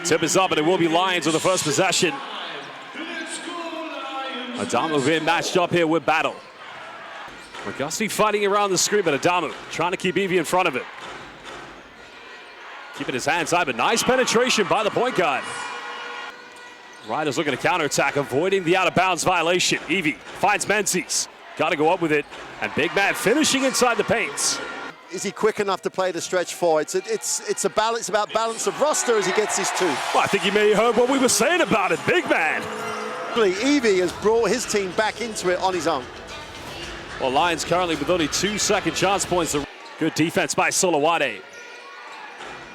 Tip is up, and it will be Lions with the first possession. Adamu being matched up here with Battle. McGusty fighting around the screen, but Adamu trying to keep Evie in front of it. Keeping his hands high, but nice penetration by the point guard. Riders looking to counterattack, avoiding the out-of-bounds violation. Evie finds Menzies. Got to go up with it. And big man finishing inside the paints. Is he quick enough to play the stretch four? It's a balance, about balance of roster as he gets his two. Well, I think you may have heard what we were saying about it. Big man. Evie has brought his team back into it on his own. Well, Lions currently with only 2 second chance points. Good defense by Solowade.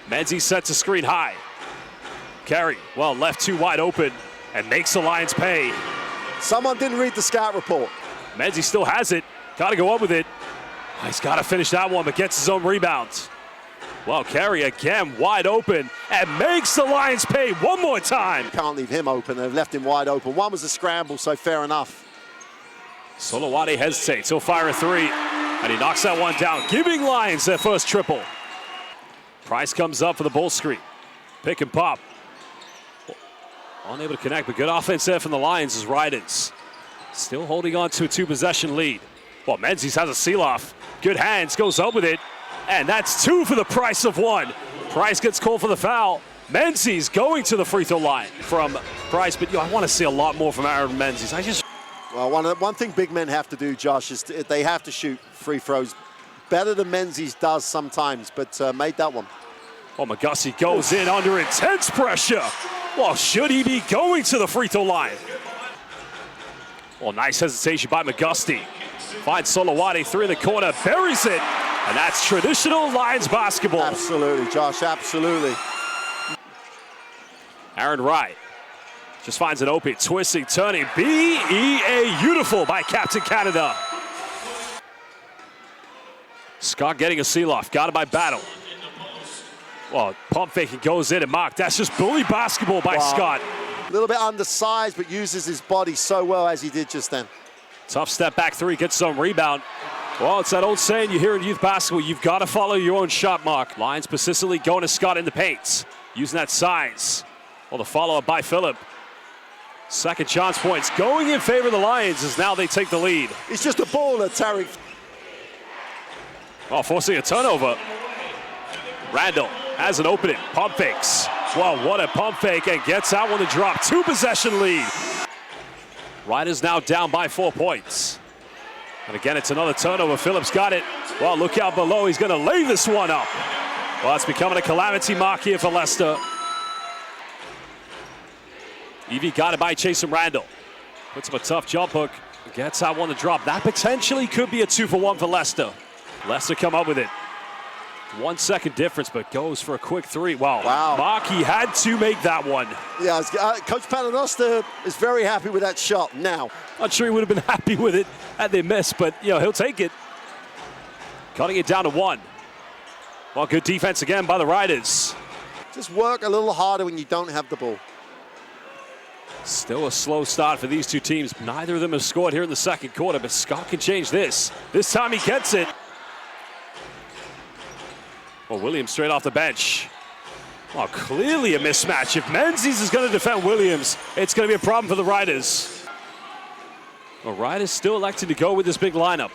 Menzies sets a screen high. Carey, well, left two wide open and makes the Lions pay. Someone didn't read the scout report. Menzies still has it. Got to go up with it. He's got to finish that one, but gets his own rebound. Well, Carey again wide open and makes the Lions pay one more time. Can't leave him open. They've left him wide open. One was a scramble, so fair enough. Solowade hesitates. He'll fire a three, and he knocks that one down, giving Lions their first triple. Price comes up for the bull screen. Pick and pop. Unable to connect, but good offense there from the Lions as Riders still holding on to a 2-possession lead. Well, Menzies has a seal-off. Good hands, goes up with it. And that's 2 for the price of 1. Price gets called for the foul. Menzies going to the free throw line from Price. But I want to see a lot more from Aaron Menzies. Well, one thing big men have to do, Josh, is they have to shoot free throws better than Menzies does sometimes, but made that one. Well, McGusty goes in under intense pressure. Well, should he be going to the free throw line? Well, nice hesitation by McGusty. Finds Solowade, 3 in the corner, buries it. And that's traditional Lions basketball. Absolutely, Josh, absolutely. Aaron Wright just finds an open, twisting, turning. B-E-A, beautiful by Captain Canada. Scott getting a seal-off, got it by Battle. Well, pump faking goes in and mocked. That's just bully basketball by Scott. A little bit undersized, but uses his body so well as he did just then. Tough step back 3, gets some rebound. Well, it's that old saying you hear in youth basketball, you've got to follow your own shot mark. Lions persistently going to Scott in the paints, using that size. Well, the follow-up by Phillip. Second chance points going in favor of the Lions as now they take the lead. He's just a baller, Tariq. Well, forcing a turnover. Randall has an opening, pump fakes. Well, what a pump fake, and gets that one to drop. 2-possession lead. Riders now down by 4 points. And again, it's another turnover. Phillips got it. Well, look out below. He's going to lay this one up. Well, it's becoming a calamity mark here for Leicester. Evie got it by Chasen Randall. Puts up a tough jump hook. Gets that one to drop. That potentially could be a 2-for-1 for Leicester. Leicester come up with it. 1 second difference, but goes for a quick 3. Wow. Markey had to make that one. Yeah, Coach Paternoster is very happy with that shot now. Not sure he would have been happy with it had they missed, but he'll take it. Cutting it down to 1. Well, good defense again by the Riders. Just work a little harder when you don't have the ball. Still a slow start for these two teams. Neither of them have scored here in the second quarter, but Scott can change this. This time he gets it. Well, Williams straight off the bench. Well, clearly a mismatch. If Menzies is going to defend Williams, it's going to be a problem for the Riders. Well, Riders still electing to go with this big lineup.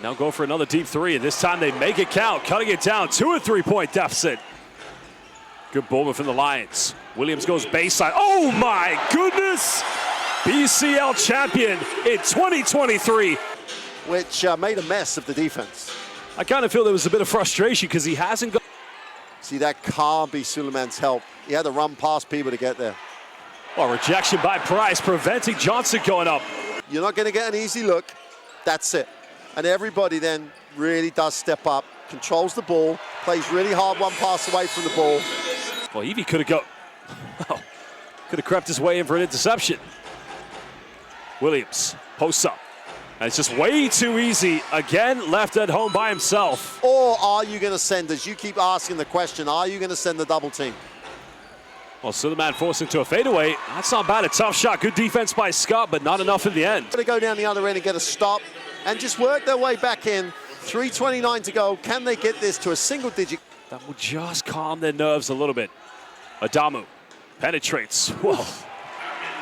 Now go for another deep 3, and this time they make it count, cutting it down to a 3-point deficit. Good ball from the Lions. Williams goes baseline. Oh my goodness! BCL champion in 2023. Which made a mess of the defense. I kind of feel there was a bit of frustration because he hasn't got. See, that can't be Suleiman's help. He had to run past people to get there. Well, rejection by Price, preventing Johnson going up. You're not going to get an easy look. That's it. And everybody then really does step up, controls the ball, plays really hard one pass away from the ball. Well, Evie could have could have crept his way in for an interception. Williams posts up. And it's just way too easy. Again, left at home by himself. Or are you going to send, as you keep asking the question, are you going to send the double team? Well, Suleiman forced into a fadeaway. That's not bad. A tough shot. Good defense by Scott, but not enough in the end. Going to go down the other end and get a stop and just work their way back in. 3:29 to go. Can they get this to a single digit? that will just calm their nerves a little bit. Adamu penetrates. Whoa.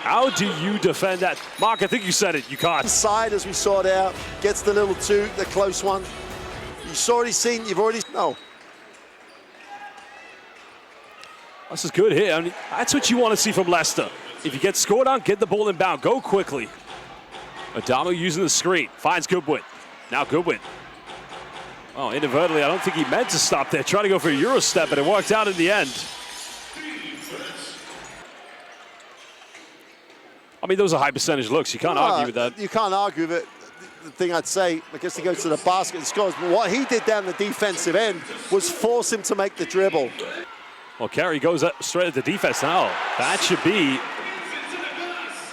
How do you defend that? Mark, I think you said it. You can't. Inside, as we saw it out, gets the little two, the close one. You've already, no. This is good here. I mean, that's what you want to see from Leicester. If you get scored on, get the ball inbound. Go quickly. Adamu using the screen. Finds Goodwin. Now Goodwin. Oh, inadvertently, I don't think he meant to stop there. Trying to go for a Euro step, but it worked out in the end. I mean, those are high percentage looks. You can't argue with that. You can't argue with it. The thing I'd say, I guess he goes to the basket and scores. But what he did down the defensive end was force him to make the dribble. Well, Carey goes up straight at the defense now. That should be,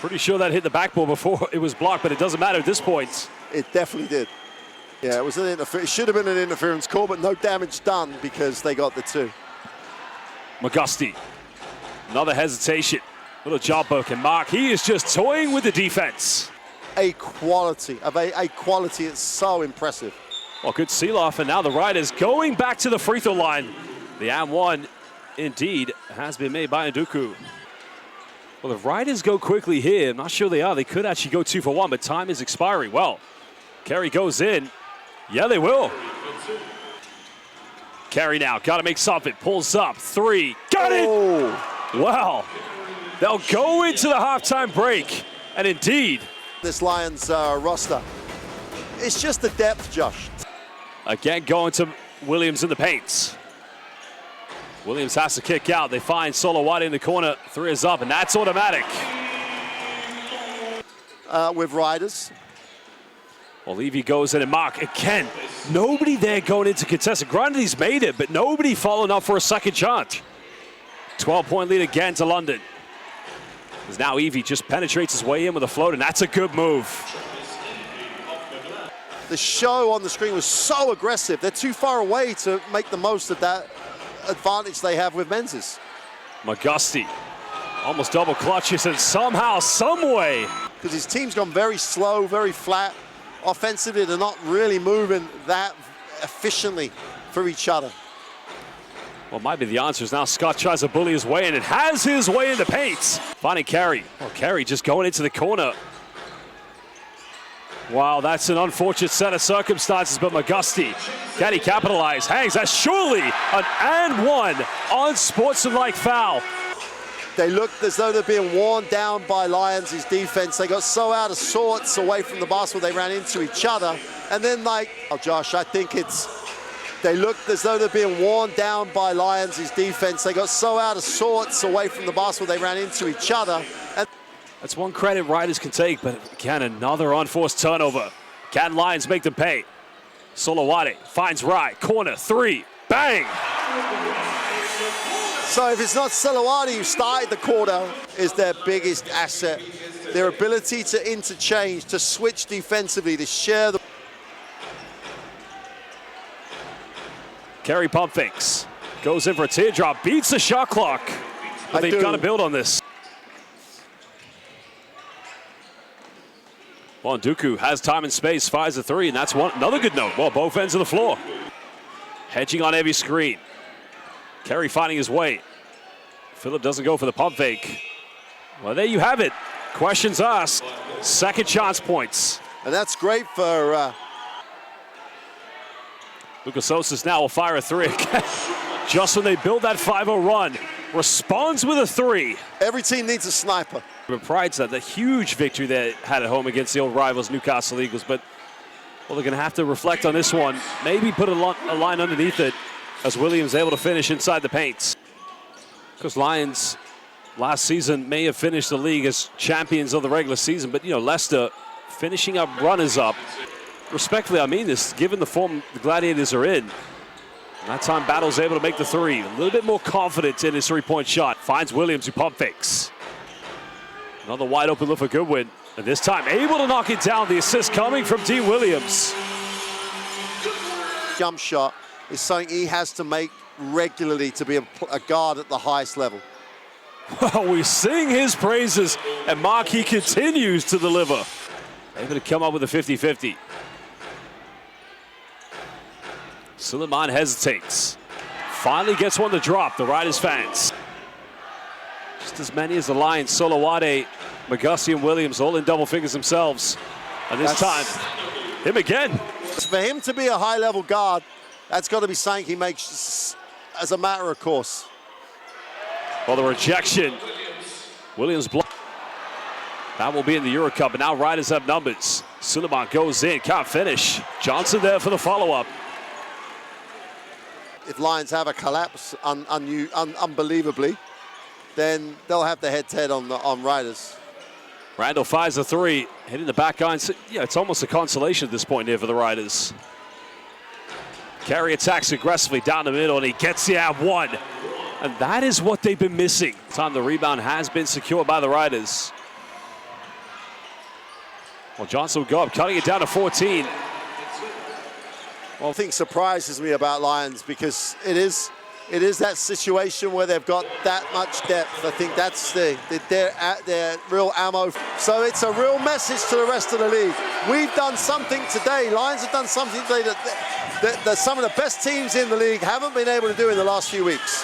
pretty sure that hit the backboard before it was blocked, but it doesn't matter at this point. It definitely did. Yeah, it was an interference. It should have been an interference call, but no damage done because they got the two. McGusty, another hesitation. Little job book, and Mark, he is just toying with the defense. A quality, it's so impressive. Well, good seal-off, and now the Riders going back to the free throw line. The and one, indeed, has been made by Nduku. Well, the Riders go quickly here. I'm not sure they are. They could actually go 2 for 1, but time is expiring. Well, Carey goes in. Yeah, they will. Carey now, got to make something. Pulls up, 3, got it! Well, they'll go into the halftime break, and indeed, this Lions roster, it's just the depth, Josh. Again, going to Williams in the paint. Williams has to kick out. They find Solowati in the corner. 3 is up, and that's automatic. With Riders. Well, Levy goes in and Mark again. Nobody there going into contested. Granted, he's made it, but nobody following up for a second chance. 12-point lead again to London. As now Evie just penetrates his way in with a float, and that's a good move. The show on the screen was so aggressive. They're too far away to make the most of that advantage they have with Menzies. McGusty almost double clutches, and somehow, some way. Because his team's gone very slow, very flat. Offensively, they're not really moving that efficiently for each other. Well, might be the answer is now Scott tries to bully his way in and has his way in the paint. Finding Carey. Well, Carey just going into the corner. Wow, that's an unfortunate set of circumstances, but McGusty, can he capitalize? Hangs, that's surely an and one unsportsmanlike foul. They looked as though they're being worn down by Lions' defense. They got so out of sorts away from the basket, they ran into each other. And then, Josh, I think they looked as though they're being worn down by Lions' defense. They got so out of sorts away from the basket, they ran into each other. And that's one credit Riders can take, but again, another unforced turnover. Can Lions make them pay? Solowati finds Rye, corner, 3, bang! So if it's not Solowati who started the quarter, is their biggest asset. Their ability to interchange, to switch defensively, to share the... Carey pump fakes, goes in for a teardrop, beats the shot clock. But they've got to build on this. Well, Nduku has time and space, fires a 3, and that's another good note. Well, both ends of the floor. Hedging on every screen. Carey finding his way. Phillip doesn't go for the pump fake. Well, there you have it. Questions asked. Second chance points. And that's great for... Lucas Sosas now will fire a 3 again. Just when they build that 5-0 run. Responds with a 3. Every team needs a sniper. Pride's that the huge victory they had at home against the old rivals, Newcastle Eagles. But, well, they're going to have to reflect on this one. Maybe put a line underneath it as Williams able to finish inside the paint. Because Lions last season may have finished the league as champions of the regular season, but, Leicester finishing up runners-up. Respectfully, I mean this, given the form the Gladiators are in. That time, Battle's able to make the 3. A little bit more confidence in his 3-point shot. Finds Williams, who pump fakes. Another wide open look for Goodwin. And this time, able to knock it down. The assist coming from D. Williams. Jump shot is something he has to make regularly to be a guard at the highest level. Well, we sing his praises, and Mark, he continues to deliver. Able to come up with a 50-50. Suleiman hesitates. Finally gets one to drop, the Riders fans. Just as many as the Lions. Solowade, Magussi, and Williams all in double figures themselves. And this time, him again. For him to be a high-level guard, that's got to be something he makes as a matter of course. Well, the rejection. Williams block. That will be in the Euro Cup, but now Riders have numbers. Suleiman goes in, can't finish. Johnson there for the follow-up. If Lions have a collapse unbelievably, then they'll have the head-to-head on Riders. Randall fires a three, hitting the back iron. So, yeah, it's almost a consolation at this point here for the Riders. Carey attacks aggressively down the middle, and he gets the at one. And that is what they've been missing. Time the rebound has been secured by the Riders. Well, Johnson will go up, cutting it down to 14. Well, I think surprises me about Lions because it is that situation where they've got that much depth. I think that's their real ammo. So it's a real message to the rest of the league. We've done something today. Lions have done something today that some of the best teams in the league haven't been able to do in the last few weeks.